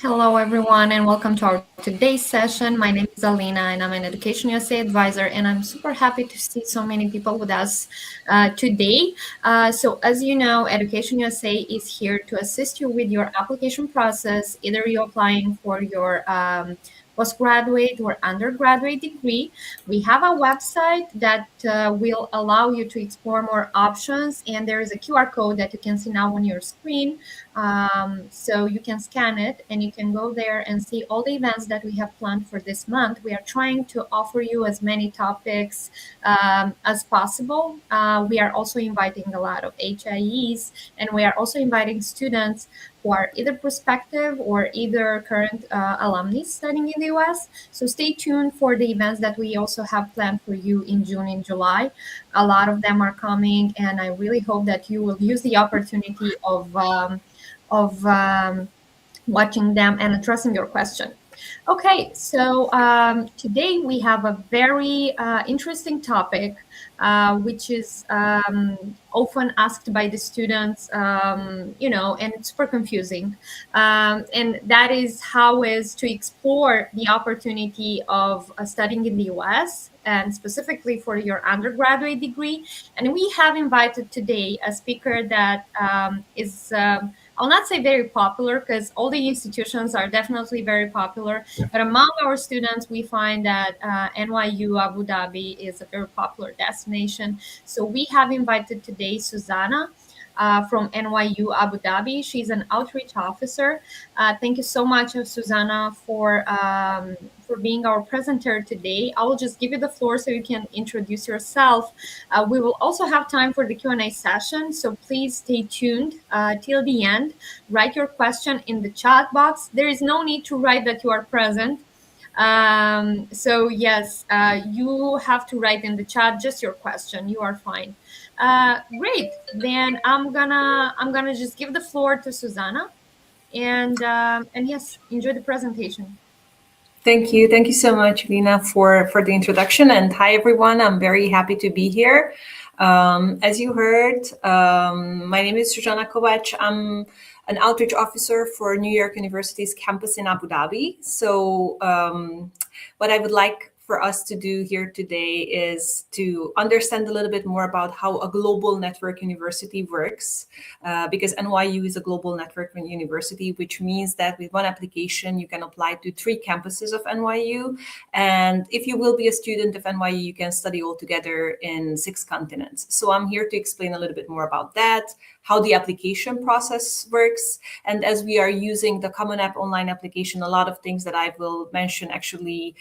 Hello, everyone, and welcome to our today's session. My name is Alina, and I'm an Education USA advisor, and I'm super happy to see so many people with us today. So, as you know, Education USA is here to assist you with your application process. Either you're applying for your postgraduate or undergraduate degree. We have a website that will allow you to explore more options, and there is a QR code that you can see now on your screen. So you can scan it and you can go there and see all the events that we have planned for this month. We are trying to offer you as many topics as possible. We are also inviting a lot of HIEs, and we are also inviting students who are either prospective or either current alumni studying in the US. So stay tuned for the events that we also have planned for you in June and July. A lot of them are coming, and I really hope that you will use the opportunity of watching them and addressing your question. Okay, so today we have a very interesting topic, which is often asked by the students, and it's super confusing. And that is how is to explore the opportunity of studying in the US and specifically for your undergraduate degree. And we have invited today a speaker that is I'll not say very popular because all the institutions are definitely very popular, but among our students, we find that NYU Abu Dhabi is a very popular destination. So we have invited today Susanna from NYU Abu Dhabi. She's an outreach officer. Thank you so much, Susanna, for being our presenter today. I will just give you the floor so you can introduce yourself. We will also have time for the Q&A session, so please stay tuned till the end. Write your question in the chat box. There is no need to write that you are present. So yes, you have to write in the chat just your question. You are fine. Great. Then I'm gonna just give the floor to Susanna, and yes, enjoy the presentation. Thank you. Thank you so much, Lina, for the introduction. And hi, everyone. I'm very happy to be here. As you heard, my name is Susanna Kovac. I'm an outreach officer for New York University's campus in Abu Dhabi. So what I would like for us to do here today is to understand a little bit more about how a global network university works, because NYU is a global network university, which means that with one application, you can apply to 3 campuses of NYU. And if you will be a student of NYU, you can study altogether in 6 continents. So I'm here to explain a little bit more about that, how the application process works. And as we are using the Common App online application, a lot of things that I will mention actually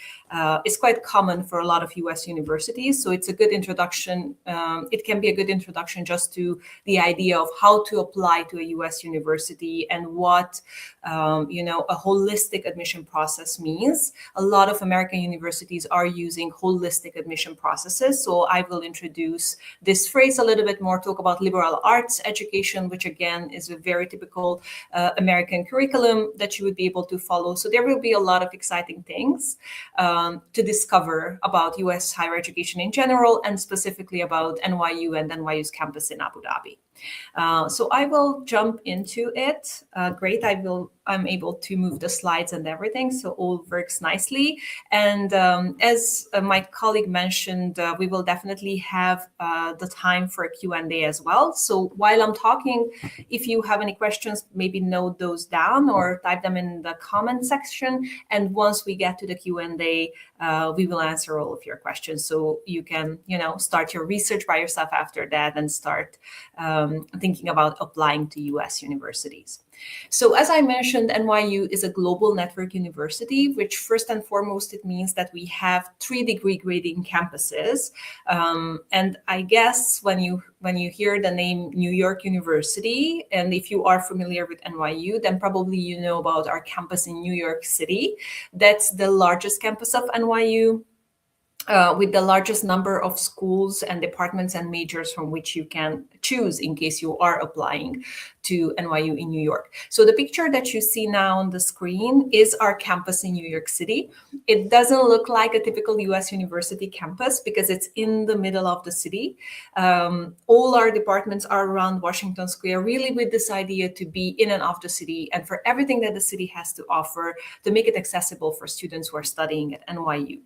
is quite common for a lot of US universities. So it's a good introduction. It can be a good introduction just to the idea of how to apply to a US university and what a holistic admission process means. A lot of American universities are using holistic admission processes. So I will introduce this phrase a little bit more, talk about liberal arts education, which again is a very typical American curriculum that you would be able to follow. So there will be a lot of exciting things to discover about US higher education in general, and specifically about NYU and NYU's campus in Abu Dhabi. So I will jump into it. Great, I'm able to move the slides and everything, so all works nicely. And as my colleague mentioned, we will definitely have the time for a Q&A as well. So while I'm talking, if you have any questions, maybe note those down or type them in the comment section. And once we get to the Q&A, we will answer all of your questions. So you can, start your research by yourself after that and start thinking about applying to US universities. So as I mentioned, NYU is a global network university, which first and foremost, it means that we have 3 degree grading campuses. And I guess when you hear the name New York University, and if you are familiar with NYU, then probably you know about our campus in New York City. That's the largest campus of NYU. with the largest number of schools and departments and majors from which you can choose in case you are applying to NYU in New York. So the picture that you see now on the screen is our campus in New York City. It doesn't look like a typical US university campus because it's in the middle of the city. All our departments are around Washington Square, really with this idea to be in and of the city and for everything that the city has to offer to make it accessible for students who are studying at NYU.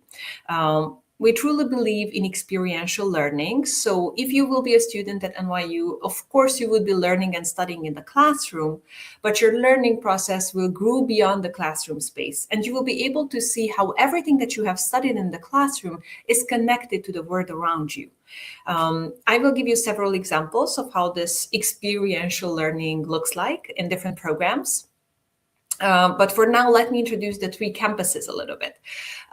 We truly believe in experiential learning. So if you will be a student at NYU, of course, you will be learning and studying in the classroom, but your learning process will grow beyond the classroom space. And you will be able to see how everything that you have studied in the classroom is connected to the world around you. I will give you several examples of how this experiential learning looks like in different programs. But for now, let me introduce the three campuses a little bit.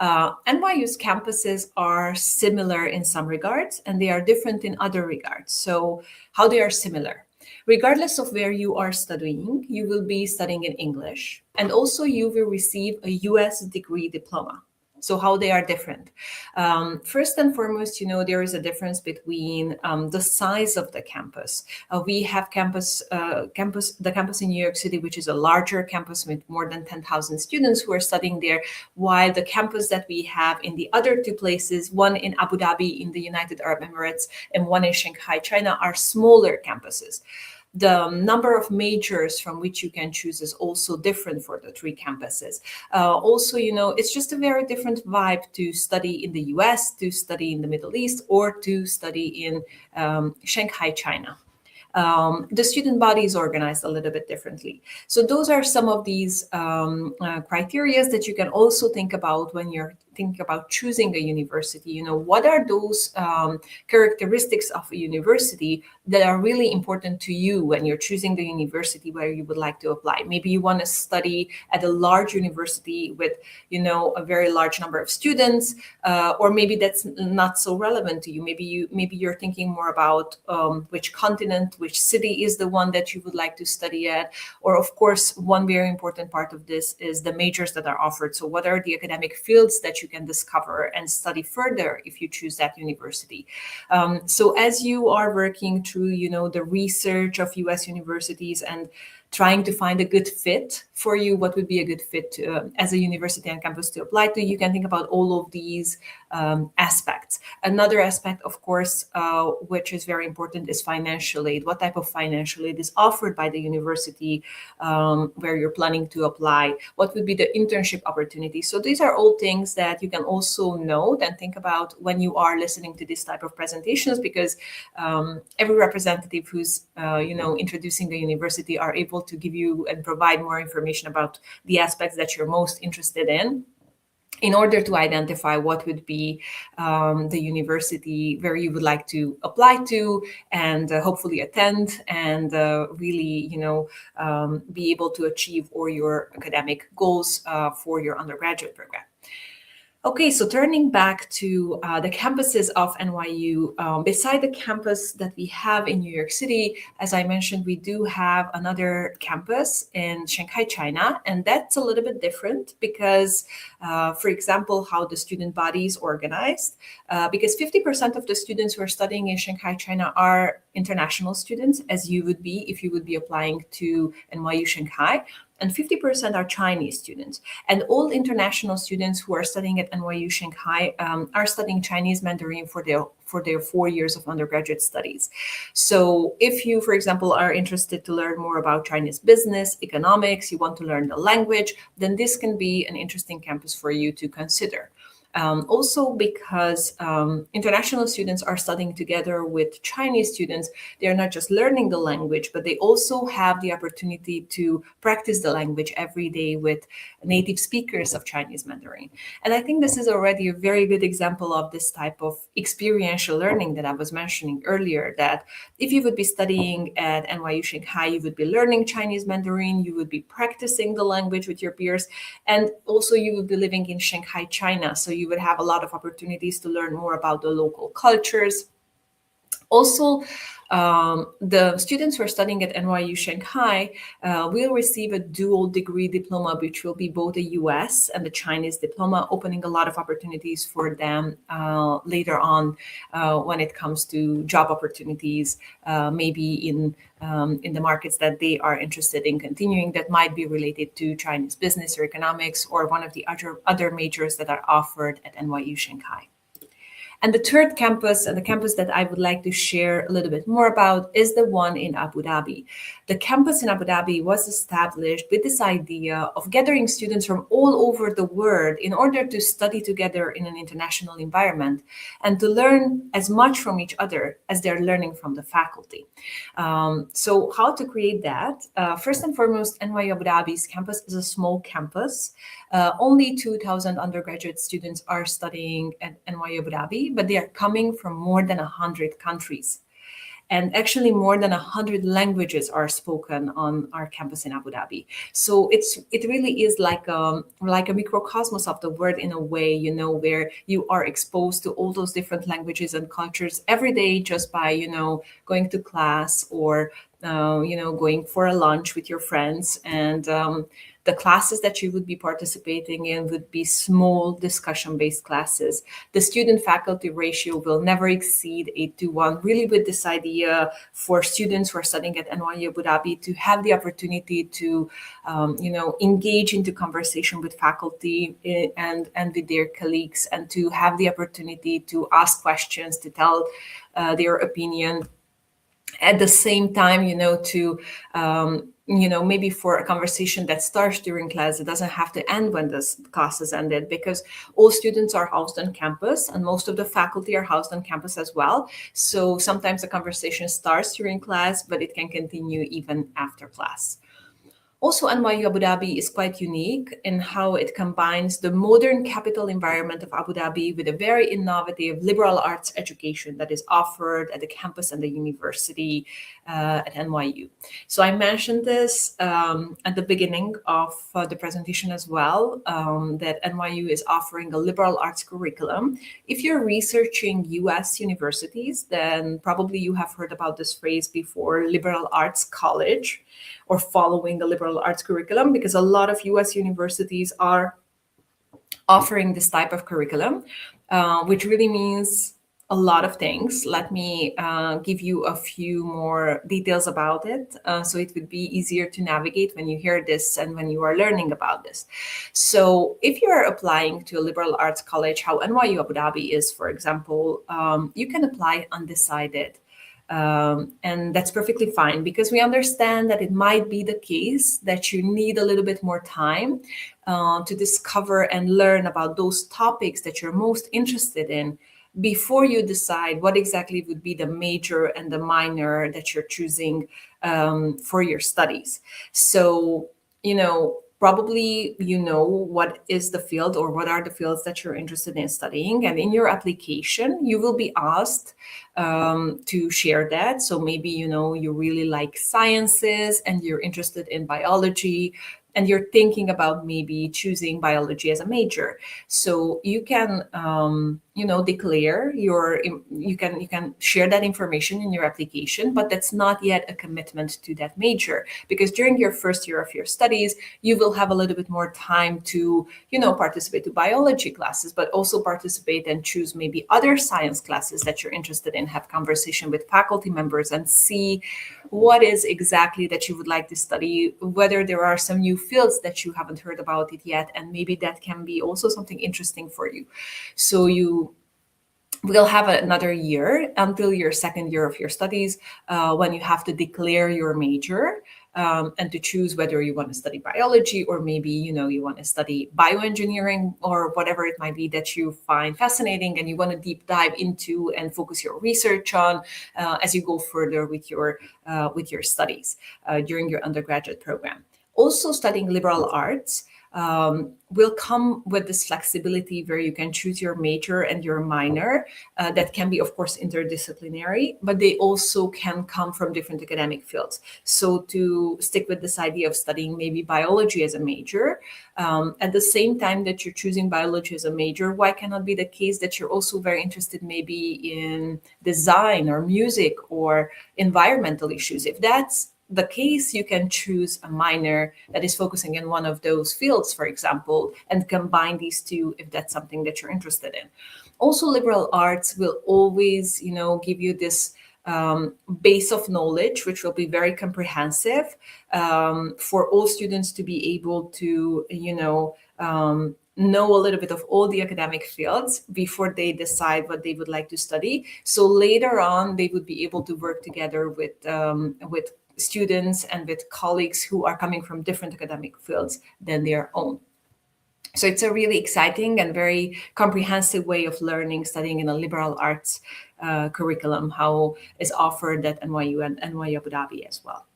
NYU's campuses are similar in some regards, and they are different in other regards. So how they are similar? Regardless of where you are studying, you will be studying in English, and also you will receive a US degree diploma. So how they are different. First and foremost, there is a difference between the size of the campus. We have the campus in New York City, which is a larger campus with more than 10,000 students who are studying there, while the campus that we have in the other two places, one in Abu Dhabi in the United Arab Emirates and one in Shanghai, China, are smaller campuses. The number of majors from which you can choose is also different for the three campuses. Also, it's just a very different vibe to study in the US, to study in the Middle East, or to study in Shanghai, China. The student body is organized a little bit differently. So those are some of these criteria that you can also think about when you're thinking about choosing a university. What are those characteristics of a university that are really important to you when you're choosing the university where you would like to apply? Maybe you want to study at a large university with, a very large number of students, or maybe that's not so relevant to you. Maybe you're thinking more about which continent, which city is the one that you would like to study at. Or of course, one very important part of this is the majors that are offered. So what are the academic fields that you can discover and study further if you choose that university? So as you are working through, the research of US universities and trying to find a good fit for you, what would be a good fit as a university and campus to apply to, you can think about all of these aspects. Another aspect, of course, which is very important, is financial aid. What type of financial aid is offered by the university where you're planning to apply? What would be the internship opportunity? So these are all things that you can also note and think about when you are listening to this type of presentations, because every representative who's introducing the university are able to give you and provide more information about the aspects that you're most interested in order to identify what would be the university where you would like to apply to and hopefully attend and really, be able to achieve all your academic goals for your undergraduate program. Okay, so turning back to the campuses of NYU, beside the campus that we have in New York City, as I mentioned, we do have another campus in Shanghai, China, and that's a little bit different because, for example, how the student body is organized, because 50% of the students who are studying in Shanghai, China are international students, as you would be if you would be applying to NYU Shanghai. And 50% are Chinese students. And all international students who are studying at NYU Shanghai are studying Chinese Mandarin for their 4 years of undergraduate studies. So if you, for example, are interested to learn more about Chinese business, economics, you want to learn the language, then this can be an interesting campus for you to consider. Also because international students are studying together with Chinese students, they're not just learning the language, but they also have the opportunity to practice the language every day with native speakers of Chinese Mandarin. And I think this is already a very good example of this type of experiential learning that I was mentioning earlier, that if you would be studying at NYU Shanghai, you would be learning Chinese Mandarin, you would be practicing the language with your peers, and also you would be living in Shanghai, China. So you would have a lot of opportunities to learn more about the local cultures. Also, The students who are studying at NYU Shanghai will receive a dual degree diploma, which will be both a US and the Chinese diploma, opening a lot of opportunities for them later on when it comes to job opportunities, maybe in the markets that they are interested in continuing, that might be related to Chinese business or economics or one of the other majors that are offered at NYU Shanghai. And the third campus, and the campus that I would like to share a little bit more about, is the one in Abu Dhabi. The campus in Abu Dhabi was established with this idea of gathering students from all over the world in order to study together in an international environment and to learn as much from each other as they're learning from the faculty. So how to create that? First and foremost, NYU Abu Dhabi's campus is a small campus. Only 2,000 undergraduate students are studying at NYU Abu Dhabi, but they are coming from more than 100 countries. And actually more than 100 languages are spoken on our campus in Abu Dhabi. So it really is like a microcosmos of the world in a way, where you are exposed to all those different languages and cultures every day just by, going to class or, going for a lunch with your friends. And the classes that you would be participating in would be small discussion-based classes. The student-faculty ratio will never exceed 8:1, really with this idea for students who are studying at NYU Abu Dhabi to have the opportunity to, engage into conversation with faculty and with their colleagues, and to have the opportunity to ask questions, to tell their opinion. At the same time, to maybe for a conversation that starts during class, it doesn't have to end when the class is ended, because all students are housed on campus and most of the faculty are housed on campus as well. So sometimes the conversation starts during class, but it can continue even after class. Also, NYU Abu Dhabi is quite unique in how it combines the modern capital environment of Abu Dhabi with a very innovative liberal arts education that is offered at the campus and the university at NYU. So I mentioned this at the beginning of the presentation as well, that NYU is offering a liberal arts curriculum. If you're researching US universities, then probably you have heard about this phrase before, liberal arts college, or following the liberal arts curriculum, because a lot of US universities are offering this type of curriculum, which really means a lot of things. Let me give you a few more details about it, so it would be easier to navigate when you hear this and when you are learning about this. So if you're applying to a liberal arts college, how NYU Abu Dhabi is, for example, you can apply undecided. And that's perfectly fine, because we understand that it might be the case that you need a little bit more time to discover and learn about those topics that you're most interested in before you decide what exactly would be the major and the minor that you're choosing for your studies. So, probably what is the field or what are the fields that you're interested in studying. And in your application, you will be asked to share that. So maybe, you really like sciences and you're interested in biology, and you're thinking about maybe choosing biology as a major. So you can, declare you can share that information in your application, but that's not yet a commitment to that major, because during your first year of your studies, you will have a little bit more time to, participate to biology classes, but also participate and choose maybe other science classes that you're interested in, have conversation with faculty members and see what is exactly that you would like to study, whether there are some new fields that you haven't heard about it yet, and maybe that can be also something interesting for you. So you will have another year until your second year of your studies when you have to declare your major and to choose whether you want to study biology, or maybe you want to study bioengineering, or whatever it might be that you find fascinating and you want to deep dive into and focus your research on as you go further with your studies during your undergraduate program. Also, studying liberal arts will come with this flexibility where you can choose your major and your minor. That can be, of course, interdisciplinary, but they also can come from different academic fields. So to stick with this idea of studying maybe biology as a major, at the same time that you're choosing biology as a major, why cannot be the case that you're also very interested maybe in design or music or environmental issues? If that's the case, you can choose a minor that is focusing in one of those fields, for example, and combine these two if that's something that you're interested in. Also, liberal arts will always, give you this base of knowledge, which will be very comprehensive, for all students to be able to, know a little bit of all the academic fields before they decide what they would like to study. So later on, they would be able to work together with students and with colleagues who are coming from different academic fields than their own. So it's a really exciting and very comprehensive way of learning, studying in a liberal arts curriculum, how is offered at NYU and NYU Abu Dhabi as well.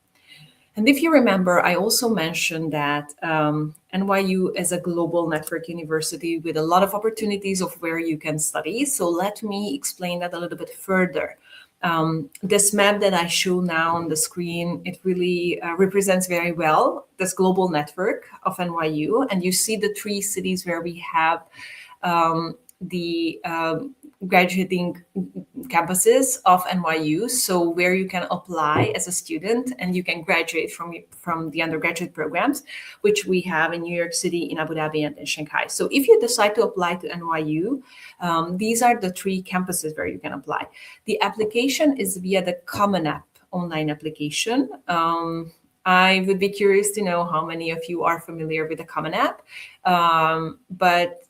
And if you remember, I also mentioned that NYU is a global network university with a lot of opportunities of where you can study. So let me explain that a little bit further. This map that I show now on the screen, it really represents very well this global network of NYU. And you see the 3 cities where we have the graduating campuses of NYU, so where you can apply as a student and you can graduate from the undergraduate programs, which we have in New York City, in Abu Dhabi, and in Shanghai. So if you decide to apply to NYU, these are the 3 campuses where you can apply. The application is via the Common App online application. I would be curious to know how many of you are familiar with the Common App, but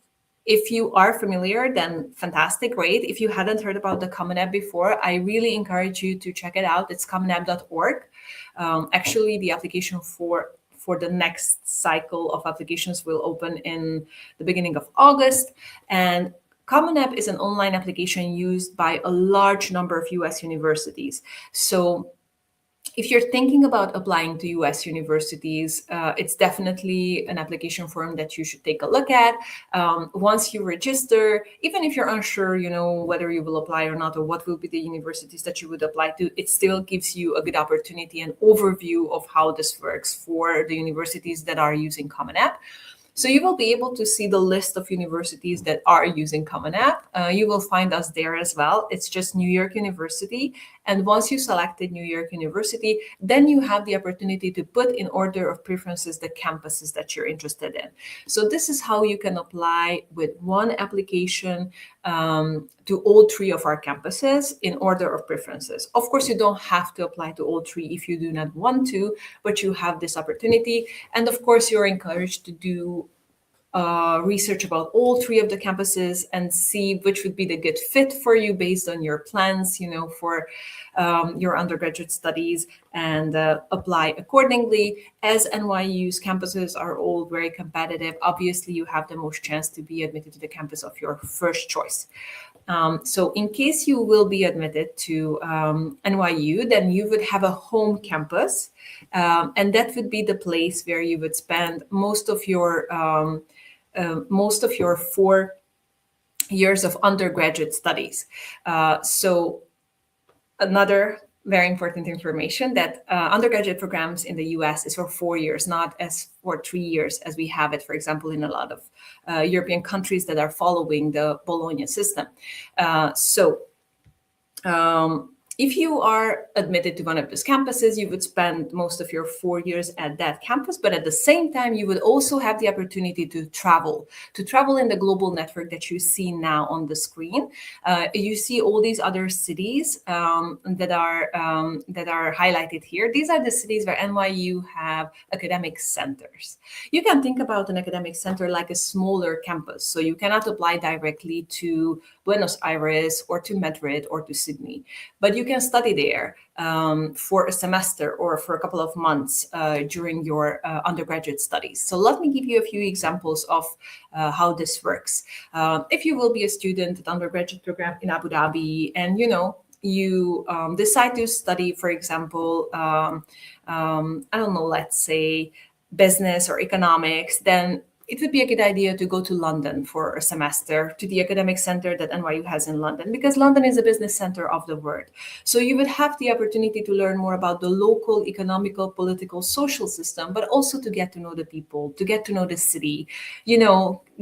if you are familiar, then fantastic, great. If you hadn't heard about the Common App before, I really encourage you to check it out. It's commonapp.org. Actually, the application for the next cycle of applications will open in the beginning of August. And Common App is an online application used by a large number of US universities. So if you're thinking about applying to US universities, it's definitely an application form that you should take a look at. Once you register, even if you're unsure, whether you will apply or not, or what will be the universities that you would apply to, it still gives you a good opportunity and overview of how this works for the universities that are using Common App. So you will be able to see the list of universities that are using Common App. You will find us there as well. It's just New York University. And once you selected New York University, then you have the opportunity to put in order of preferences the campuses that you're interested in. So this is how you can apply with one application to all 3 of our campuses in order of preferences. Of course, you don't have to apply to all 3 if you do not want to, but you have this opportunity. And of course, you're encouraged to do research about all 3 of the campuses and see which would be the good fit for you based on your plans, for your undergraduate studies, and apply accordingly. As NYU's campuses are all very competitive, obviously you have the most chance to be admitted to the campus of your first choice. So in case you will be admitted to NYU, then you would have a home campus, and that would be the place where you would spend most of your 4 years of undergraduate studies. So another very important information that undergraduate programs in the US is for 4 years, not as for 3 years as we have it, for example, in a lot of European countries that are following the Bologna system. If you are admitted to one of those campuses, you would spend most of your 4 years at that campus, but at the same time, you would also have the opportunity to travel in the global network that you see now on the screen. You see all these other cities that are highlighted here. These are the cities where NYU have academic centers. You can think about an academic center like a smaller campus. So you cannot apply directly to Buenos Aires or to Madrid or to Sydney, but you can study there for a semester or for a couple of months during your undergraduate studies. So let me give you a few examples of how this works. If you will be a student at undergraduate program in Abu Dhabi, and you decide to study, for example, I don't know, let's say business or economics, then it would be a good idea to go to London for a semester, to the academic center that NYU has in London, because London is a business center of the world. So you would have the opportunity to learn more about the local economical, political, social system, but also to get to know the people, to get to know the city,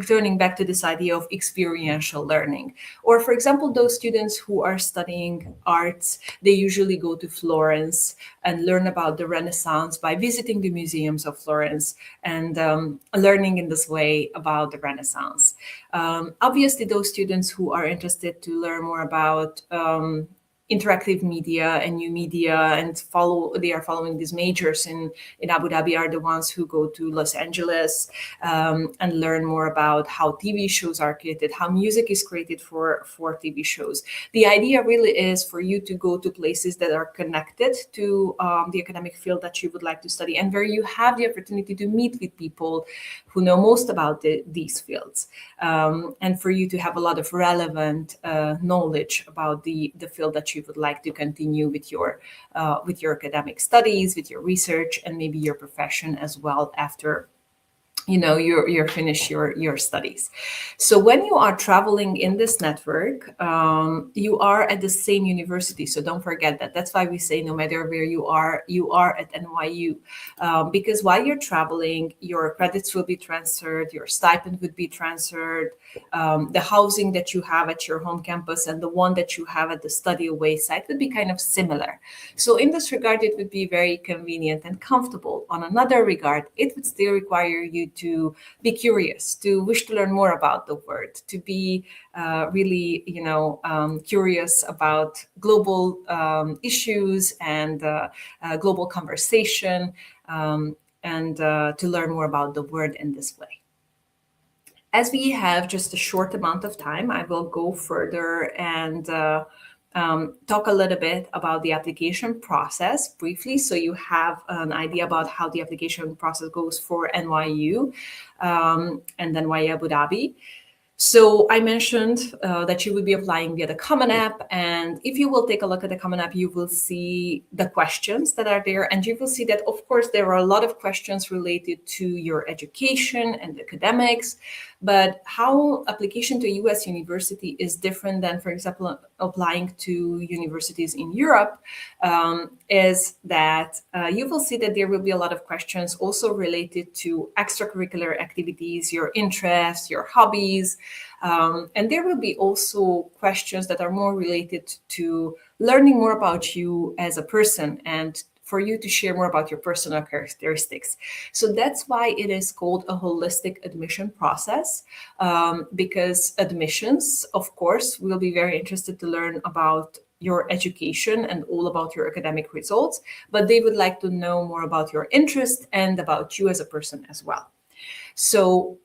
turning back to this idea of experiential learning. Or, for example, those students who are studying arts, they usually go to Florence and learn about the Renaissance by visiting the museums of Florence and learning in this way about the Renaissance. Obviously, those students who are interested to learn more about interactive media and new media and they are following these majors in Abu Dhabi are the ones who go to Los Angeles and learn more about how TV shows are created, how music is created for TV shows. The idea really is for you to go to places that are connected to the academic field that you would like to study, and where you have the opportunity to meet with people who know most about these fields, and for you to have a lot of relevant knowledge about the field that you would like to continue with your academic studies, with your research, and maybe your profession as well after you're finished your studies. So when you are traveling in this network, you are at the same university. So don't forget that. That's why we say no matter where you are at NYU, because while you're traveling, your credits will be transferred, your stipend would be transferred, the housing that you have at your home campus and the one that you have at the study away site would be kind of similar. So in this regard, it would be very convenient and comfortable. On another regard, it would still require you to be curious, to wish to learn more about the world, to be really, curious about global issues and global conversation, and to learn more about the world in this way. As we have just a short amount of time, I will go further and talk a little bit about the application process briefly, so you have an idea about how the application process goes for NYU and NYU Abu Dhabi. So I mentioned that you would be applying via the Common App, and if you will take a look at the Common App, you will see the questions that are there, and you will see that, of course, there are a lot of questions related to your education and academics, but how application to a US university is different than, for example, applying to universities in Europe, is that you will see that there will be a lot of questions also related to extracurricular activities, your interests, your hobbies, and there will be also questions that are more related to learning more about you as a person and for you to share more about your personal characteristics. So that's why it is called a holistic admission process, because admissions, of course, will be very interested to learn about your education and all about your academic results, but they would like to know more about your interest and about you as a person as well. So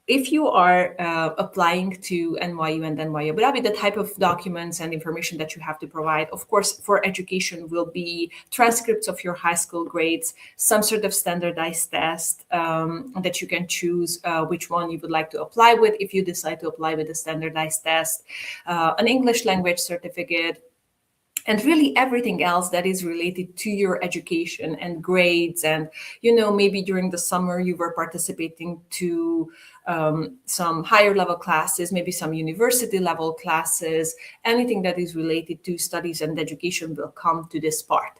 if you are applying to NYU and NYU Abu Dhabi, the type of documents and information that you have to provide, of course, for education will be transcripts of your high school grades, some sort of standardized test that you can choose which one you would like to apply with if you decide to apply with a standardized test, an English language certificate, and really everything else that is related to your education and grades. And, maybe during the summer you were participating to some higher level classes, maybe some university level classes, anything that is related to studies and education will come to this part.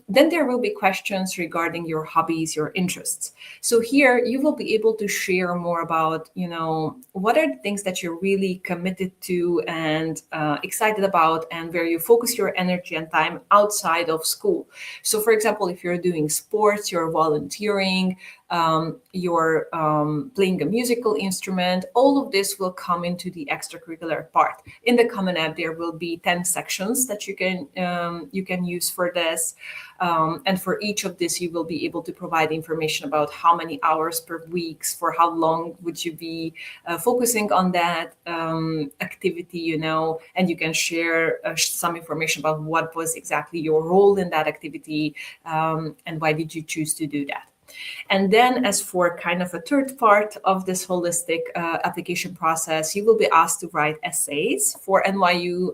Then there will be questions regarding your hobbies, your interests. So here you will be able to share more about, what are the things that you're really committed to and excited about, and where you focus your energy and time outside of school. So for example, if you're doing sports, you're volunteering, you're playing a musical instrument, all of this will come into the extracurricular part. In the Common App, there will be 10 sections that you can use for this. And for each of this, you will be able to provide information about how many hours per week, for how long would you be focusing on that activity, and you can share some information about what was exactly your role in that activity, and why did you choose to do that. And then as for kind of a third part of this holistic application process, you will be asked to write essays. For NYU,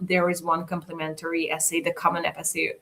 there is one complimentary essay, the Common App essay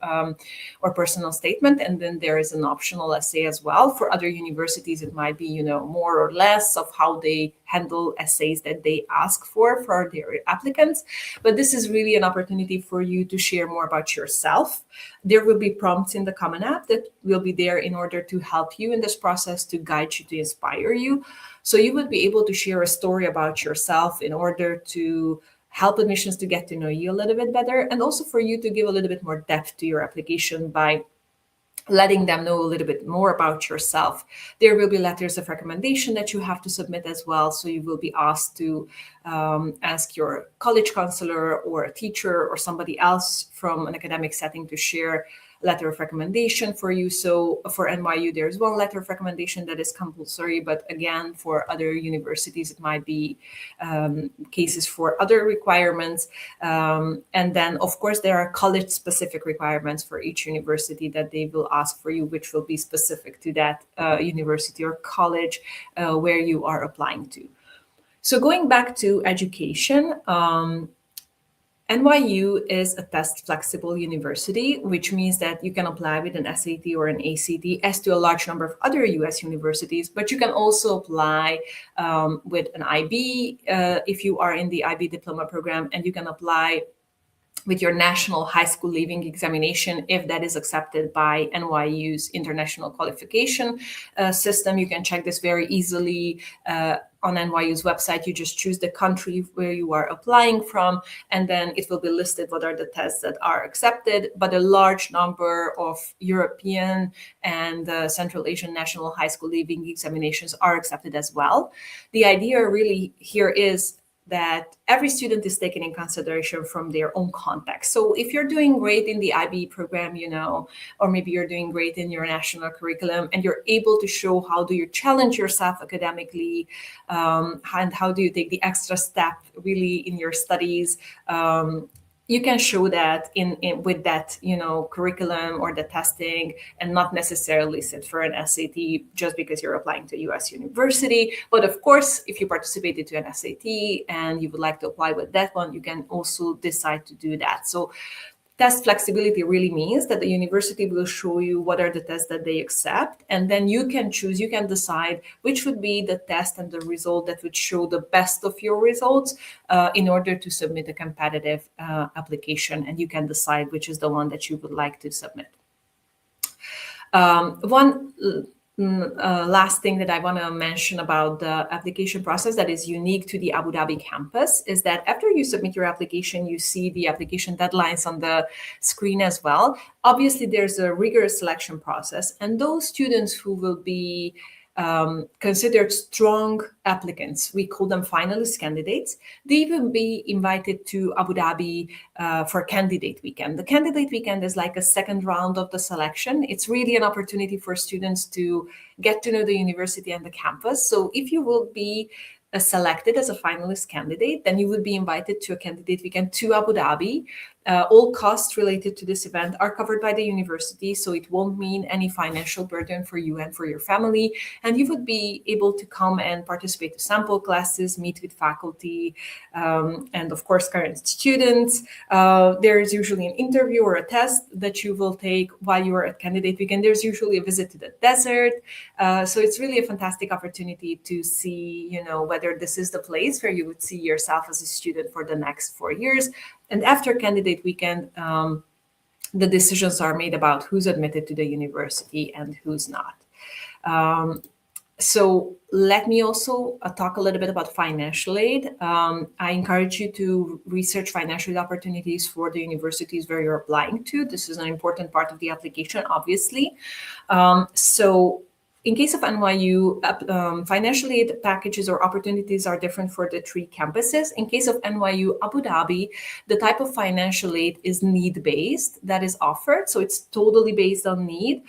or personal statement, and then there is an optional essay as well. For other universities, it might be, more or less of how they handle essays that they ask for their applicants. But this is really an opportunity for you to share more about yourself. There will be prompts in the Common App that will be there in order to help you in this process, to guide you, to inspire you. So you would be able to share a story about yourself in order to help admissions to get to know you a little bit better, and also for you to give a little bit more depth to your application by letting them know a little bit more about yourself. There will be letters of recommendation that you have to submit as well. So you will be asked to ask your college counselor or a teacher or somebody else from an academic setting to share letter of recommendation for you. So for NYU, there's one letter of recommendation that is compulsory, but again, for other universities, it might be cases for other requirements. And then, of course, there are college-specific requirements for each university that they will ask for you, which will be specific to that university or college where you are applying to. So going back to education, NYU is a test flexible university, which means that you can apply with an SAT or an ACT as to a large number of other US universities, but you can also apply with an IB if you are in the IB diploma program, and you can apply with your national high school leaving examination if that is accepted by NYU's international qualification system. You can check this very easily on NYU's website. You just choose the country where you are applying from, and then it will be listed what are the tests that are accepted. But a large number of European and Central Asian national high school leaving examinations are accepted as well. The idea really here is that every student is taken in consideration from their own context. So if you're doing great in the IB program, or maybe you're doing great in your national curriculum, and you're able to show how do you challenge yourself academically, and how do you take the extra step really in your studies, you can show that in with that curriculum or the testing, and not necessarily sit for an SAT just because you're applying to US university. But of course, if you participated to an SAT and you would like to apply with that one, you can also decide to do that. So test flexibility really means that the university will show you what are the tests that they accept, and then you can choose, you can decide which would be the test and the result that would show the best of your results in order to submit a competitive application, and you can decide which is the one that you would like to submit. Last thing that I want to mention about the application process that is unique to the Abu Dhabi campus is that after you submit your application, you see the application deadlines on the screen as well. Obviously, there's a rigorous selection process, and those students who will be considered strong applicants, we call them finalist candidates, they will be invited to Abu Dhabi for candidate weekend. The candidate weekend is like a second round of the selection. It's really an opportunity for students to get to know the university and the campus. So if you will be selected as a finalist candidate, then you would be invited to a candidate weekend to Abu Dhabi. All costs related to this event are covered by the university, so it won't mean any financial burden for you and for your family. And you would be able to come and participate in sample classes, meet with faculty, and of course, current students. There is usually an interview or a test that you will take while you are at candidate weekend. There's usually a visit to the desert. So it's really a fantastic opportunity to see, whether this is the place where you would see yourself as a student for the next 4 years. And after candidate weekend, the decisions are made about who's admitted to the university and who's not. So let me also talk a little bit about financial aid. I encourage you to research financial aid opportunities for the universities where you're applying to. This is an important part of the application, obviously. So in case of NYU, financial aid packages or opportunities are different for the 3 campuses. In case of NYU Abu Dhabi, the type of financial aid is need-based that is offered. So it's totally based on need.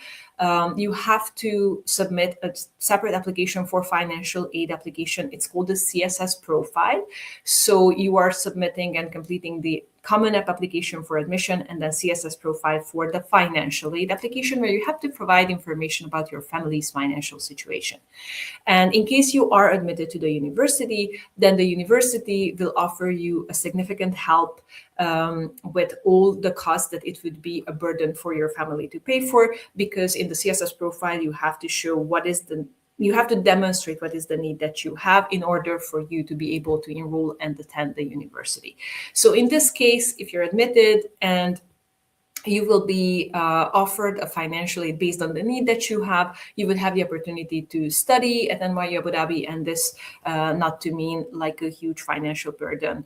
You have to submit a separate application for financial aid application. It's called the CSS profile. So you are submitting and completing the Common App application for admission, and then CSS profile for the financial aid application, where you have to provide information about your family's financial situation. And in case you are admitted to the university, then the university will offer you a significant help with all the costs that it would be a burden for your family to pay for, because in the CSS profile, you have to show you have to demonstrate what is the need that you have in order for you to be able to enroll and attend the university. So in this case, if you're admitted and you will be offered a financial aid based on the need that you have, you would have the opportunity to study at NYU Abu Dhabi, and this not to mean like a huge financial burden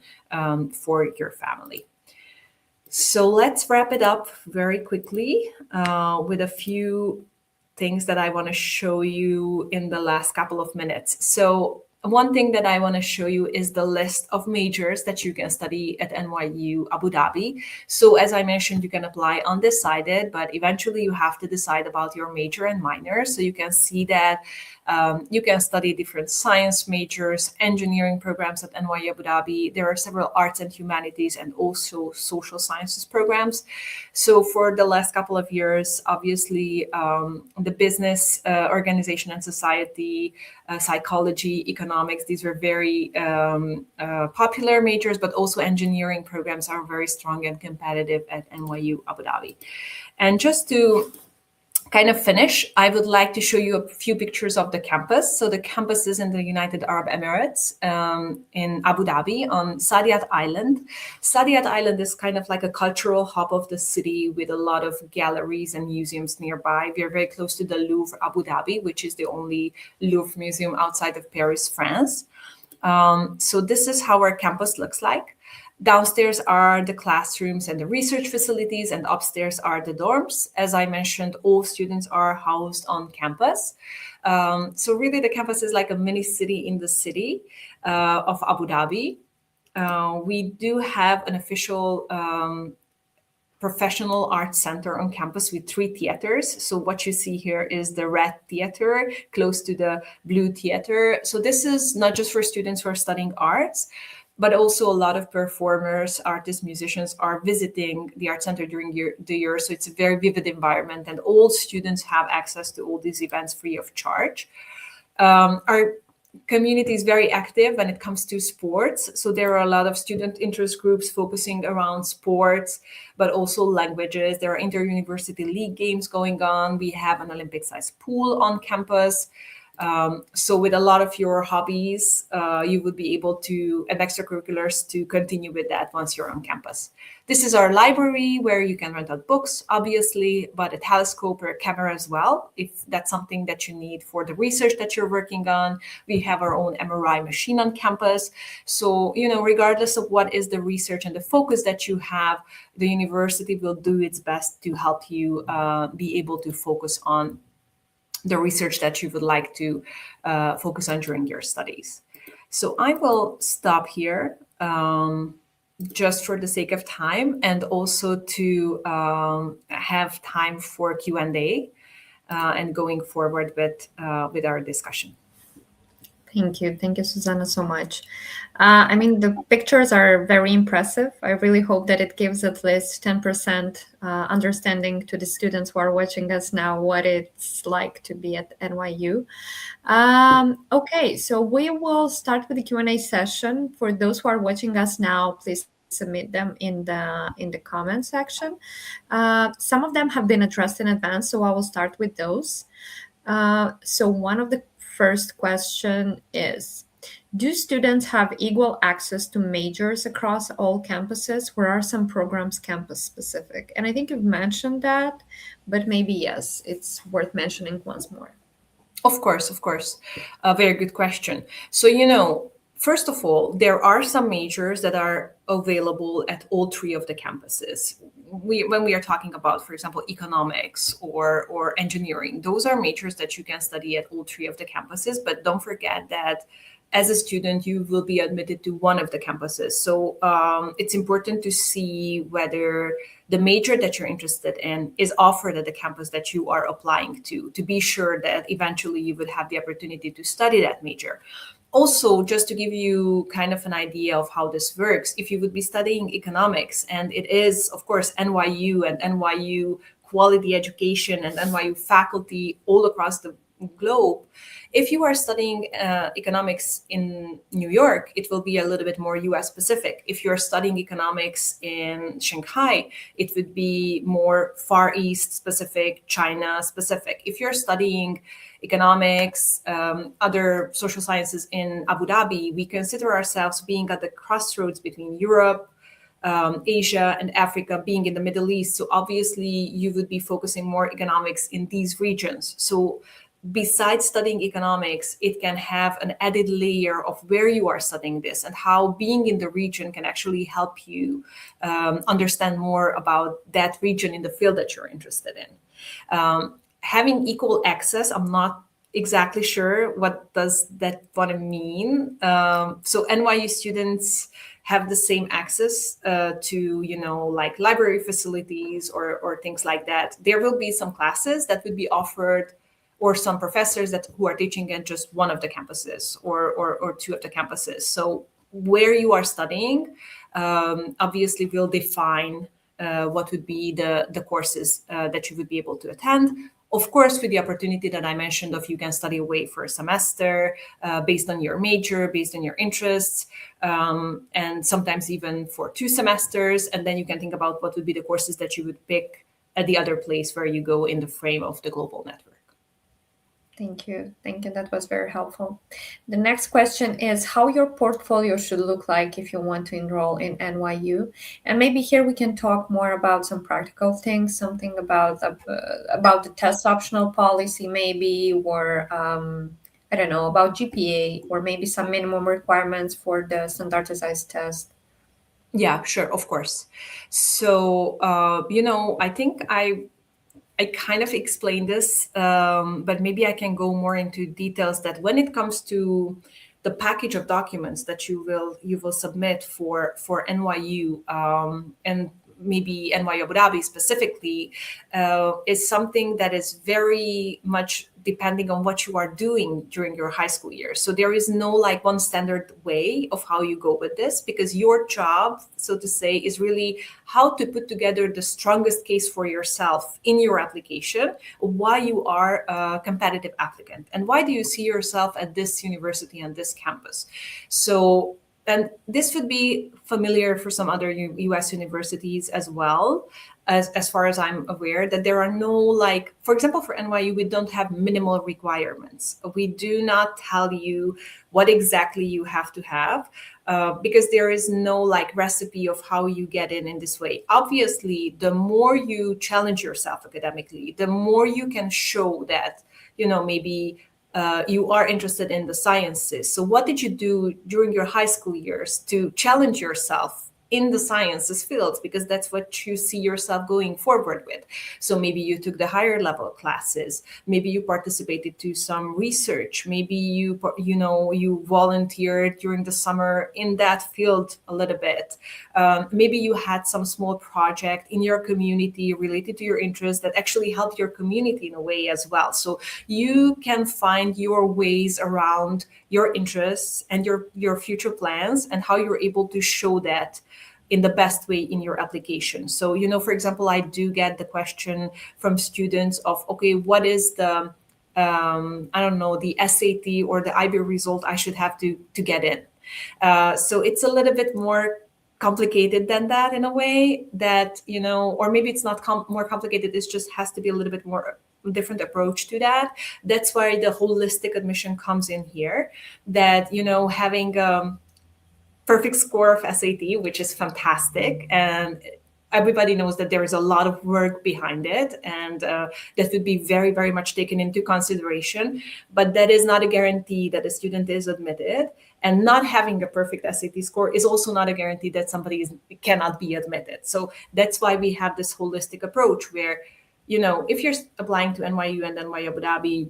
for your family. So let's wrap it up very quickly with a few things that I want to show you in the last couple of minutes. So one thing that I want to show you is the list of majors that you can study at NYU Abu Dhabi. So as I mentioned, you can apply undecided, but eventually you have to decide about your major and minor. So you can see that you can study different science majors, engineering programs at NYU Abu Dhabi. There are several arts and humanities and also social sciences programs. So for the last couple of years, obviously, the business, organization and society, psychology, economics, these were very popular majors, but also engineering programs are very strong and competitive at NYU Abu Dhabi. And just to kind of finish, I would like to show you a few pictures of the campus. So the campus is in the United Arab Emirates in Abu Dhabi on Saadiyat Island. Saadiyat Island is kind of like a cultural hub of the city with a lot of galleries and museums nearby. We are very close to the Louvre Abu Dhabi, which is the only Louvre museum outside of Paris, France. So this is how our campus looks like. Downstairs are the classrooms and the research facilities, and upstairs are the dorms. As I mentioned, all students are housed on campus. So really the campus is like a mini city in the city of Abu Dhabi. We do have an official professional arts center on campus with 3 theaters. So what you see here is the Red Theater close to the Blue Theater. So this is not just for students who are studying arts, but also a lot of performers, artists, musicians are visiting the art center during the year. So it's a very vivid environment, and all students have access to all these events free of charge. Our community is very active when it comes to sports. So there are a lot of student interest groups focusing around sports, but also languages. There are inter-university league games going on. We have an Olympic-sized pool on campus. So with a lot of your hobbies, you would be able to, and extracurriculars, to continue with that once you're on campus. This is our library where you can rent out books, obviously, but a telescope or a camera as well, if that's something that you need for the research that you're working on. We have our own MRI machine on campus. So, regardless of what is the research and the focus that you have, the university will do its best to help you be able to focus on the research that you would like to focus on during your studies. So I will stop here just for the sake of time, and also to have time for Q&A and going forward with our discussion. Thank you, Susanna, so much. The pictures are very impressive. I really hope that it gives at least 10% understanding to the students who are watching us now what it's like to be at NYU. Okay, so we will start with the Q&A session. For those who are watching us now, please submit them in the comment section. Some of them have been addressed in advance, so I will start with those. So one of the first question is, do students have equal access to majors across all campuses? Where are some programs campus specific? And I think you've mentioned that, but maybe yes, it's worth mentioning once more. Of course. A very good question. So, first of all, there are some majors that are available at all 3 of the campuses. When we are talking about, for example, economics or engineering, those are majors that you can study at all 3 of the campuses. But don't forget that as a student, you will be admitted to one of the campuses. So it's important to see whether the major that you're interested in is offered at the campus that you are applying to be sure that eventually you would have the opportunity to study that major. Also, just to give you kind of an idea of how this works, if you would be studying economics, and it is, of course, NYU and NYU quality education and NYU faculty all across the globe, if you are studying economics in New York, it will be a little bit more US specific. If you're studying economics in Shanghai, it would be more Far East specific, China specific. If you're studying economics, other social sciences in Abu Dhabi, we consider ourselves being at the crossroads between Europe, Asia, and Africa, being in the Middle East. So obviously, you would be focusing more economics in these regions. So besides studying economics, it can have an added layer of where you are studying this and how being in the region can actually help you understand more about that region in the field that you're interested in. Having equal access, I'm not exactly sure what does that want to mean. So NYU students have the same access to, like library facilities or things like that. There will be some classes that would be offered, or some professors that who are teaching at just one of the campuses or two of the campuses. So where you are studying obviously will define what would be the courses that you would be able to attend. Of course, with the opportunity that I mentioned of you can study away for a semester based on your major, based on your interests, and sometimes even for 2 semesters. And then you can think about what would be the courses that you would pick at the other place where you go in the frame of the global network. Thank you. Thank you. That was very helpful. The next question is how your portfolio should look like if you want to enroll in NYU. And maybe here we can talk more about some practical things, something about the test optional policy, maybe, or I don't know, about GPA, or maybe some minimum requirements for the standardized test. Yeah, sure, of course. So, I think I kind of explained this, but maybe I can go more into details that when it comes to the package of documents that you will submit for NYU, and maybe NYU Abu Dhabi specifically, is something that is very much depending on what you are doing during your high school years. So there is no like one standard way of how you go with this, because your job, so to say, is really how to put together the strongest case for yourself in your application, why you are a competitive applicant and why do you see yourself at this university and this campus. So, and this would be familiar for some other US universities as well, as far as I'm aware, that there are no, like, for example, for NYU, we don't have minimal requirements. We do not tell you what exactly you have to have, because there is no like recipe of how you get in this way. Obviously, the more you challenge yourself academically, the more you can show that, maybe you are interested in the sciences. So what did you do during your high school years to challenge yourself in the sciences fields, because that's what you see yourself going forward with. So maybe you took the higher level classes, maybe you participated to some research, maybe you volunteered during the summer in that field a little bit. Maybe you had some small project in your community related to your interest that actually helped your community in a way as well. So you can find your ways around your interests and your future plans and how you're able to show that in the best way in your application. So, for example, I do get the question from students of, okay, what is the, the SAT or the IB result I should have to get in? So it's a little bit more complicated than that in a way that, or maybe it's not more complicated, it just has to be a little bit more different approach to that. That's why the holistic admission comes in here, that, having perfect score of SAT, which is fantastic. And everybody knows that there is a lot of work behind it, and that would be very, very much taken into consideration. But that is not a guarantee that a student is admitted. And not having a perfect SAT score is also not a guarantee that somebody cannot be admitted. So that's why we have this holistic approach where, if you're applying to NYU and NYU Abu Dhabi,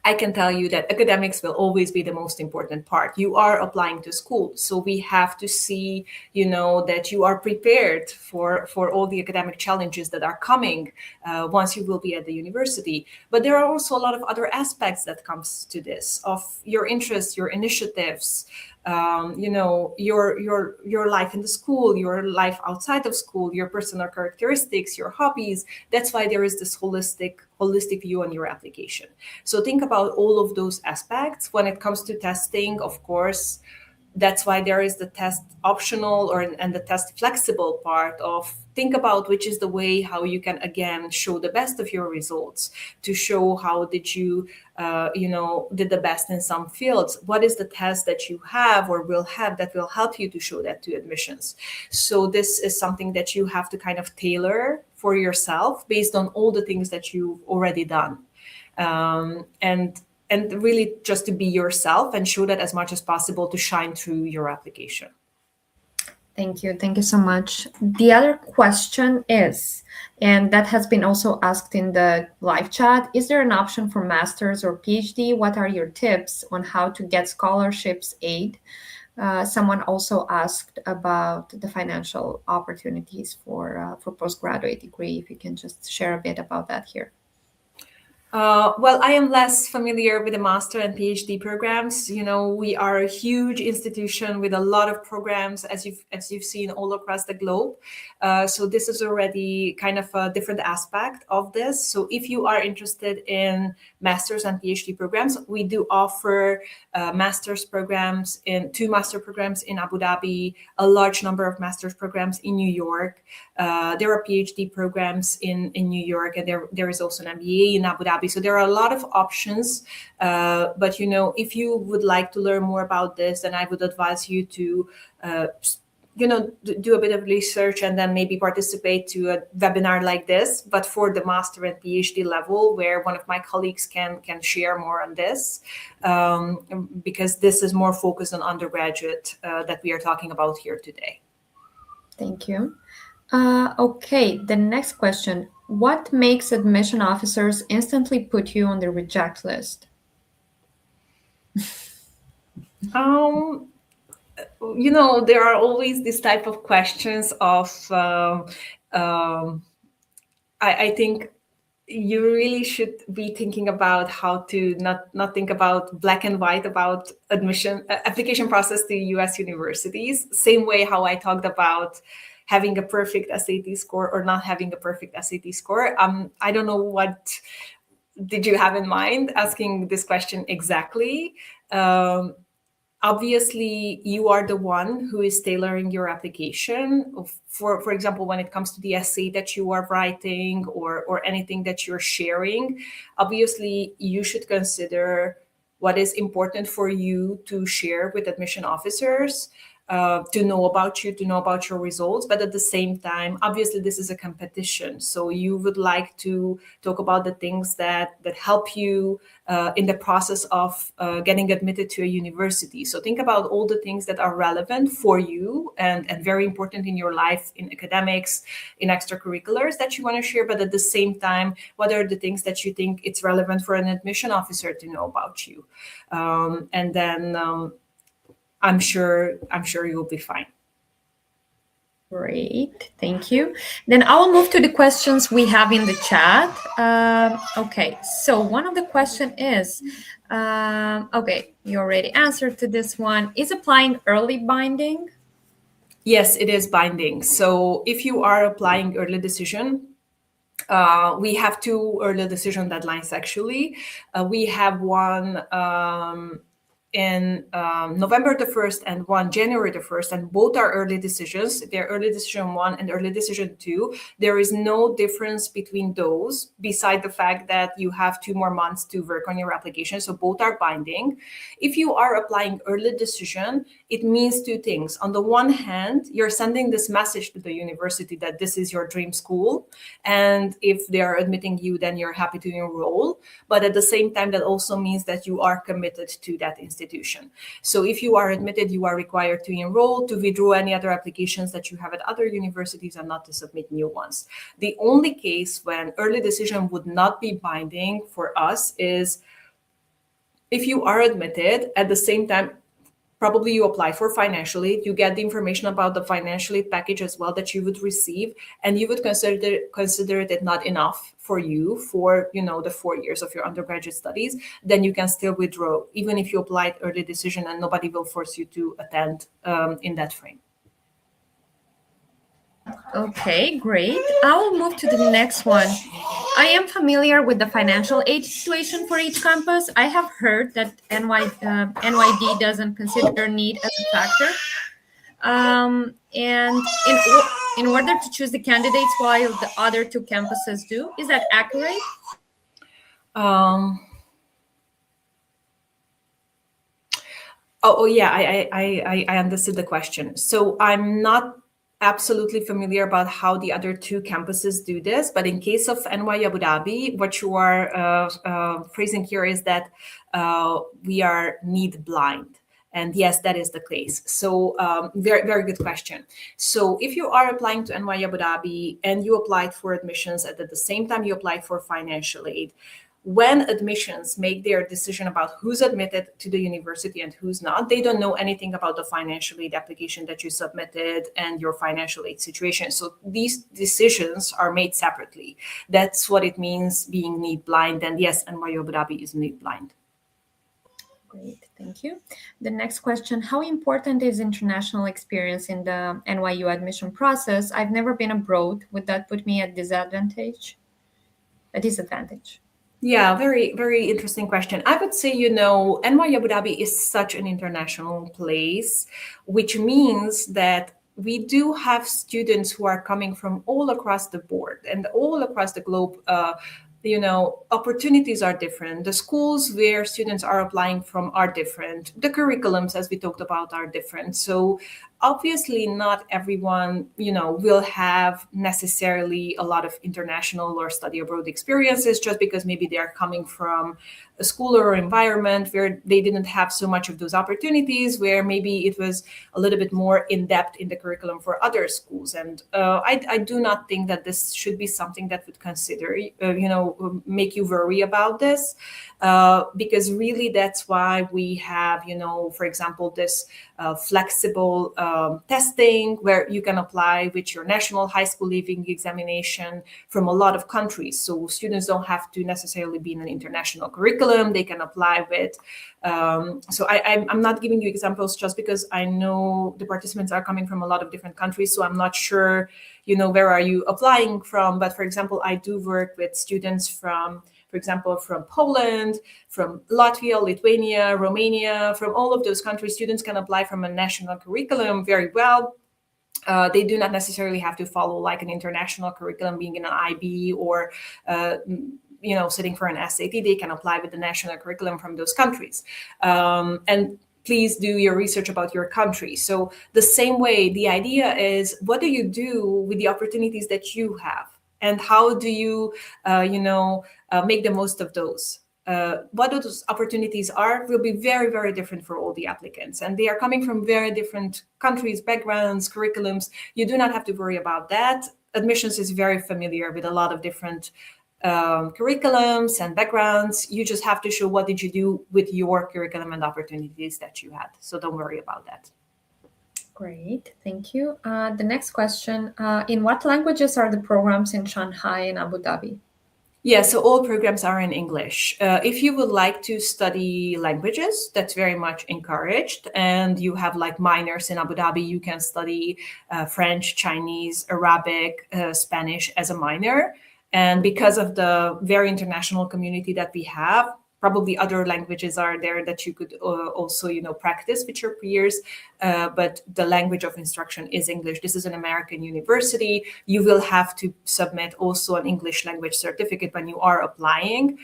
I can tell you that academics will always be the most important part. You are applying to school, so we have to see, that you are prepared for all the academic challenges that are coming once you will be at the university. But there are also a lot of other aspects that comes to this, of your interests, your initiatives, your life in the school, your life outside of school, your personal characteristics, your hobbies. That's why there is this holistic view on your application. So think about all of those aspects. When it comes to testing, of course, that's why there is the test optional and the test flexible part of think about which is the way how you can again show the best of your results, to show how did you did the best in some fields. What is the test that you have or will have that will help you to show that to admissions? So this is something that you have to kind of tailor for yourself based on all the things that you've already done. And really just to be yourself and show that as much as possible to shine through your application. Thank you. Thank you so much. The other question is, and that has been also asked in the live chat, is there an option for master's or PhD? What are your tips on how to get scholarships aid? Someone also asked about the financial opportunities for postgraduate degree. If you can just share a bit about that here. Well, I am less familiar with the master and PhD programs. We are a huge institution with a lot of programs, as you've seen all across the globe. So this is already kind of a different aspect of this. So if you are interested in master's and PhD programs, we do offer master's programs two master programs in Abu Dhabi, a large number of master's programs in New York. There are PhD programs in New York, and there is also an MBA in Abu Dhabi. So there are a lot of options. But if you would like to learn more about this, then I would advise you to do a bit of research and then maybe participate to a webinar like this, but for the master and PhD level, where one of my colleagues can share more on this, because this is more focused on undergraduate that we are talking about here today. Thank you. Okay, the next question. What makes admission officers instantly put you on the reject list? There are always this type of questions of, I think you really should be thinking about how to not think about black and white about application process to US universities. Same way how I talked about having a perfect SAT score or not having a perfect SAT score. I don't know what did you have in mind asking this question exactly. Obviously, you are the one who is tailoring your application. For example, when it comes to the essay that you are writing or anything that you're sharing, obviously you should consider what is important for you to share with admission officers, to know about you, to know about your results. But at the same time, obviously, this is a competition. So you would like to talk about the things that help you in the process of getting admitted to a university. So think about all the things that are relevant for you and very important in your life, in academics, in extracurriculars that you want to share. But at the same time, what are the things that you think it's relevant for an admission officer to know about you? And then I'm sure you'll be fine. Great, thank you. Then I'll move to the questions we have in the chat. Okay, so one of the question is, okay, you already answered to this one. Is applying early binding? Yes, it is binding. So if you are applying early decision, we have two early decision deadlines actually. We have one in November the 1st and one January the 1st, and both are early decisions. They're early decision 1 and early decision 2. There is no difference between those, beside the fact that you have 2 more months to work on your application. So both are binding. If you are applying early decision, it means 2 things. On the one hand, you're sending this message to the university that this is your dream school, and if they are admitting you, then you're happy to enroll. But at the same time, that also means that you are committed to that institution. So if you are admitted, you are required to enroll, to withdraw any other applications that you have at other universities, and not to submit new ones. The only case when early decision would not be binding for us is If you are admitted, at the same time, probably you apply for financial aid, you get the information about the financial aid package as well that you would receive, and you would consider it not enough for you for the 4 years of your undergraduate studies, then you can still withdraw, even if you applied early decision, and nobody will force you to attend in that frame. Okay, great. I will move to the next one. I am familiar with the financial aid situation for each campus. I have heard that NYD doesn't consider need as a factor. And in order to choose the candidates while the other two campuses do, is that accurate? Yeah, I understood the question. So I'm not absolutely familiar about how the other two campuses do this, but in case of NYU Abu Dhabi, what you are phrasing here is that we are need blind. And yes, that is the case. So very, very good question. So if you are applying to NYU Abu Dhabi and you applied for admissions and at the same time you applied for financial aid, when admissions make their decision about who's admitted to the university and who's not, they don't know anything about the financial aid application that you submitted and your financial aid situation. So these decisions are made separately. That's what it means being need blind. And yes, NYU Abu Dhabi is need blind. Great, thank you. The next question, how important is international experience in the NYU admission process? I've never been abroad. Would that put me at disadvantage? A disadvantage? Yeah, very, very interesting question. I would say, NYU Abu Dhabi is such an international place, which means that we do have students who are coming from all across the board and all across the globe. Opportunities are different. The schools where students are applying from are different. The curriculums, as we talked about, are different. So obviously not everyone, will have necessarily a lot of international or study abroad experiences just because maybe they are coming from a school or environment where they didn't have so much of those opportunities, where maybe it was a little bit more in depth in the curriculum for other schools. And I do not think that this should be something that would consider, make you worry about this, because really that's why we have, for example, this flexible testing where you can apply with your national high school leaving examination from a lot of countries. So students don't have to necessarily be in an international curriculum. They can apply with. So I'm not giving you examples just because I know the participants are coming from a lot of different countries. So I'm not sure, where are you applying from? But for example, I do work with students from Poland, from Latvia, Lithuania, Romania, from all of those countries. Students can apply from a national curriculum very well. They do not necessarily have to follow like an international curriculum, being in an IB or sitting for an SAT. They can apply with the national curriculum from those countries. And please do your research about your country. So the same way, the idea is, what do you do with the opportunities that you have? And how do you, make the most of those? What those opportunities are will be very, very different for all the applicants. And they are coming from very different countries, backgrounds, curriculums. You do not have to worry about that. Admissions is very familiar with a lot of different curriculums and backgrounds. You just have to show what did you do with your curriculum and opportunities that you had. So don't worry about that. Great, thank you. The next question, in what languages are the programs in Shanghai and Abu Dhabi? Yeah, so all programs are in English. If you would like to study languages, that's very much encouraged. And you have like minors in Abu Dhabi, you can study French, Chinese, Arabic, Spanish as a minor. And because of the very international community that we have, probably other languages are there that you could also, practice with your peers. But the language of instruction is English. This is an American university. You will have to submit also an English language certificate when you are applying.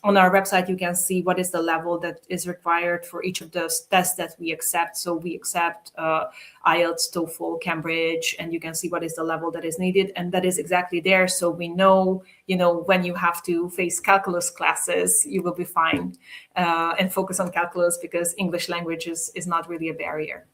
On our website, you can see what is the level that is required for each of those tests that we accept. So we accept IELTS, TOEFL, Cambridge, and you can see what is the level that is needed. And that is exactly there. So we know, when you have to face calculus classes, you will be fine and focus on calculus because English language is not really a barrier.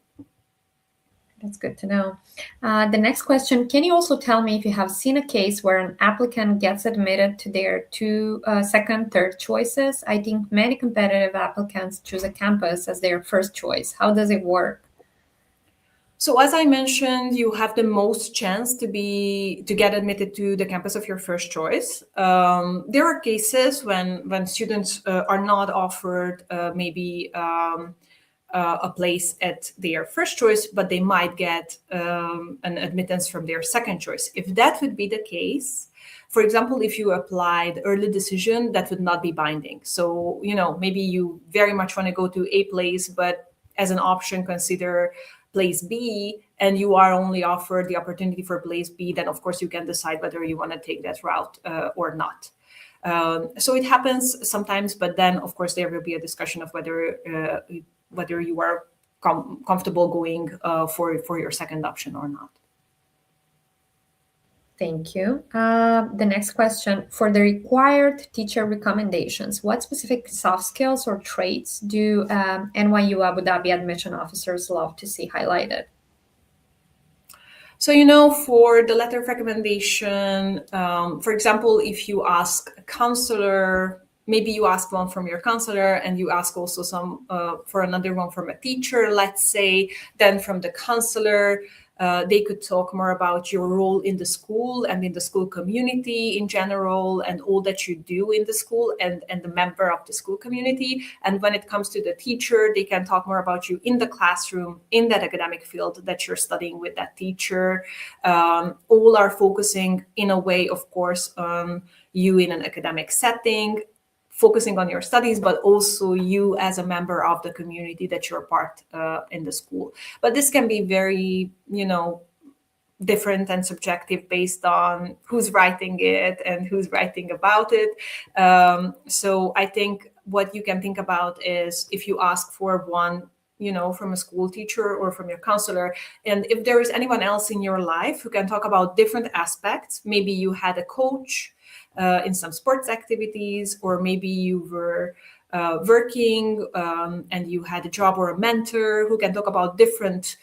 That's good to know. The next question, can you also tell me if you have seen a case where an applicant gets admitted to their two second, third choices? I think many competitive applicants choose a campus as their first choice. How does it work? So as I mentioned, you have the most chance to get admitted to the campus of your first choice. There are cases when students are not offered maybe a place at their first choice, but they might get an admittance from their second choice. If that would be the case, for example, if you applied early decision, that would not be binding. So, maybe you very much want to go to a place, but as an option, consider place B, and you are only offered the opportunity for place B, then of course you can decide whether you want to take that route or not. So it happens sometimes, but then of course there will be a discussion of whether you are comfortable going for your second option or not. Thank you. The next question, for the required teacher recommendations, what specific soft skills or traits do NYU Abu Dhabi admission officers love to see highlighted? So, for the letter of recommendation, for example, if you ask a counselor, maybe you ask one from your counselor and you ask also some for another one from a teacher, let's say, then from the counselor, they could talk more about your role in the school and in the school community in general and all that you do in the school and the member of the school community. And when it comes to the teacher, they can talk more about you in the classroom, in that academic field that you're studying with that teacher. All are focusing in a way, of course, on you in an academic setting, focusing on your studies, but also you as a member of the community that you're part in the school. But this can be very, different and subjective based on who's writing it and who's writing about it. So I think what you can think about is if you ask for one, from a school teacher or from your counselor, and if there is anyone else in your life who can talk about different aspects, maybe you had a coach in some sports activities, or maybe you were working and you had a job or a mentor who can talk about different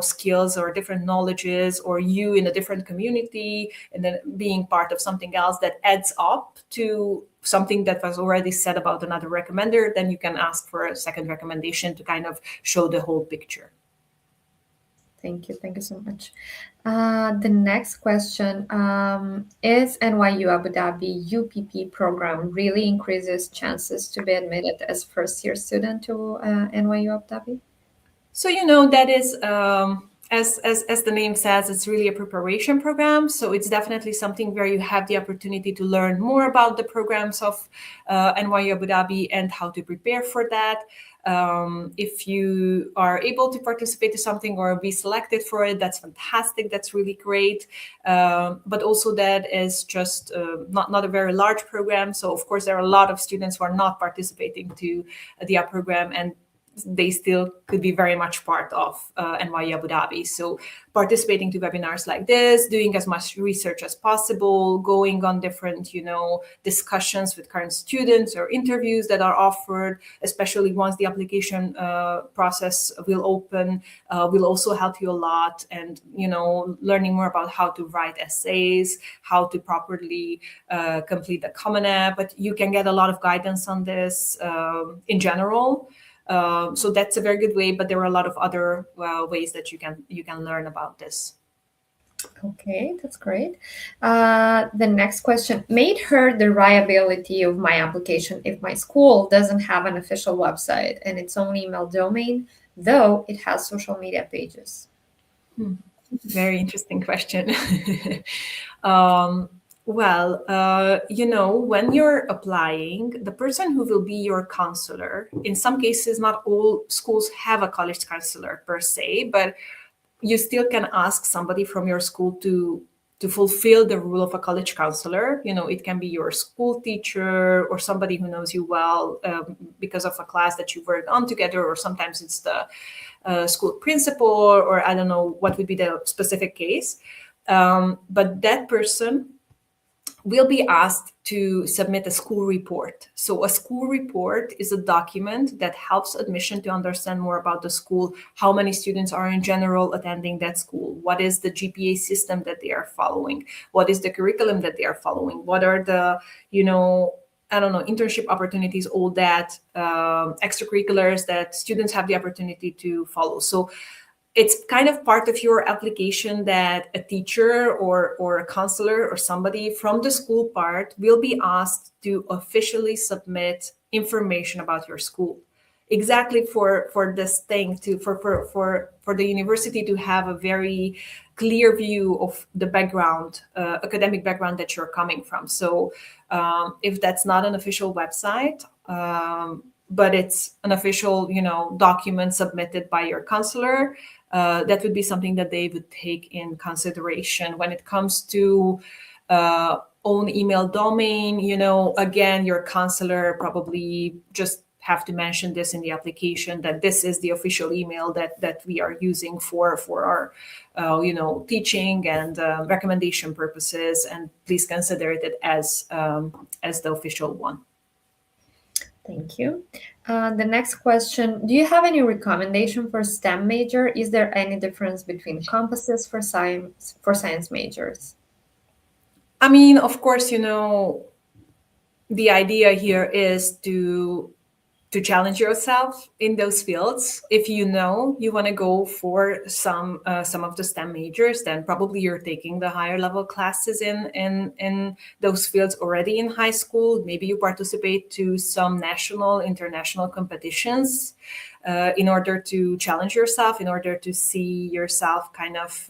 skills or different knowledges, or you in a different community and then being part of something else that adds up to something that was already said about another recommender, then you can ask for a second recommendation to kind of show the whole picture. Thank you so much. The next question, is NYU Abu Dhabi UPP program really increases chances to be admitted as first-year student to NYU Abu Dhabi? So, that is, as the name says, it's really a preparation program. So it's definitely something where you have the opportunity to learn more about the programs of NYU Abu Dhabi and how to prepare for that. If you are able to participate in something or be selected for it, that's fantastic. That's really great. But also that is just not a very large program. So of course, there are a lot of students who are not participating to the program, and they still could be very much part of NYU Abu Dhabi. So participating to webinars like this, doing as much research as possible, going on different, discussions with current students or interviews that are offered, especially once the application process will open, will also help you a lot. And, learning more about how to write essays, how to properly complete the Common App. But you can get a lot of guidance on this in general. So that's a very good way, but there are a lot of other ways that you can learn about this. Okay, that's great. The next question, may it hurt the reliability of my application if my school doesn't have an official website and its own email domain, though it has social media pages? Very interesting question. Well, when you're applying, the person who will be your counselor, in some cases, not all schools have a college counselor per se, but you still can ask somebody from your school to fulfill the role of a college counselor. It can be your school teacher or somebody who knows you well because of a class that you worked on together, or sometimes it's the school principal, or I don't know what would be the specific case. But that person will be asked to submit a school report. So a school report is a document that helps admission to understand more about the school, how many students are in general attending that school, what is the GPA system that they are following, what is the curriculum that they are following, what are the, I don't know, internship opportunities, all that, extracurriculars that students have the opportunity to follow. So it's kind of part of your application that a teacher or a counselor or somebody from the school part will be asked to officially submit information about your school, exactly for this thing to for the university to have a very clear view of the background, academic background that you're coming from. So if that's not an official website, but it's an official, document submitted by your counselor, that would be something that they would take in consideration when it comes to own email domain. Again, your counselor probably just have to mention this in the application, that this is the official email that we are using for our teaching and recommendation purposes, and please consider it as the official one. Thank you. The next question, do you have any recommendation for STEM major? Is there any difference between compasses for science majors? I mean, of course, the idea here is to challenge yourself in those fields. If you want to go for some of the STEM majors, then probably you're taking the higher level classes in those fields already in high school. Maybe you participate to some national, international competitions in order to challenge yourself, in order to see yourself kind of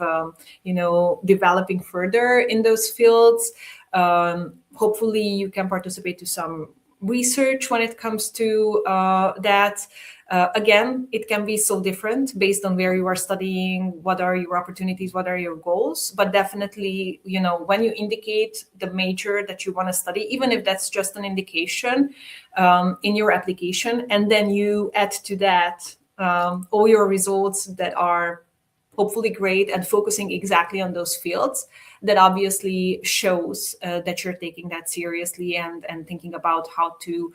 developing further in those fields. Hopefully you can participate to some research when it comes to that. Again, it can be so different based on where you are studying, what are your opportunities, what are your goals. But definitely, when you indicate the major that you want to study, even if that's just an indication in your application, and then you add to that all your results that are hopefully great and focusing exactly on those fields, that obviously shows that you're taking that seriously and thinking about how to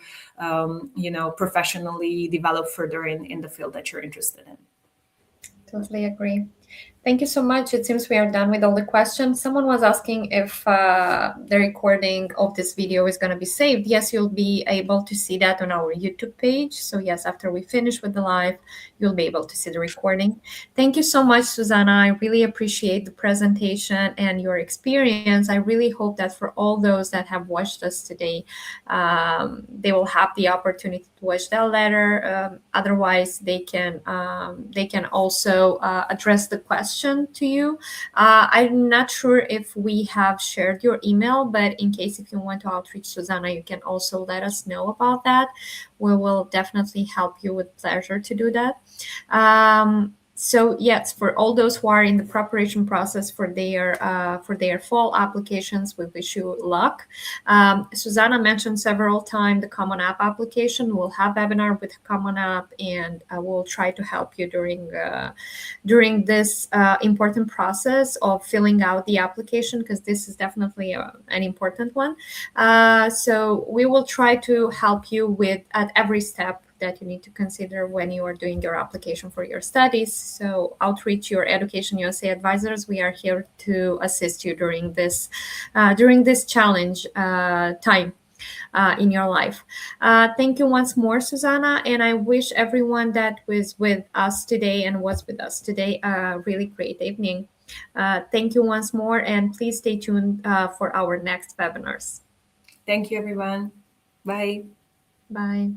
professionally develop further in the field that you're interested in. Totally agree. Thank you so much. It seems we are done with all the questions. Someone was asking if the recording of this video is going to be saved. Yes, you'll be able to see that on our YouTube page. So yes, after we finish with the live, you'll be able to see the recording. Thank you so much, Susanna. I really appreciate the presentation and your experience. I really hope that for all those that have watched us today, they will have the opportunity to watch that later. Otherwise, they can also address the question to you. I'm not sure if we have shared your email, but in case if you want to outreach Susanna, you can also let us know about that. We will definitely help you with pleasure to do that. So yes, for all those who are in the preparation process for their fall applications, we wish you luck. Susanna mentioned several times the Common App application. We'll have webinar with Common App, and we'll try to help you during this important process of filling out the application, because this is definitely an important one. So we will try to help you at every step that you need to consider when you are doing your application for your studies. So outreach your Education USA advisors. We are here to assist you during this challenge time in your life. Thank you once more, Susanna, and I wish everyone that was with us today a really great evening. Thank you once more, and please stay tuned for our next webinars. Thank you, everyone. Bye. Bye.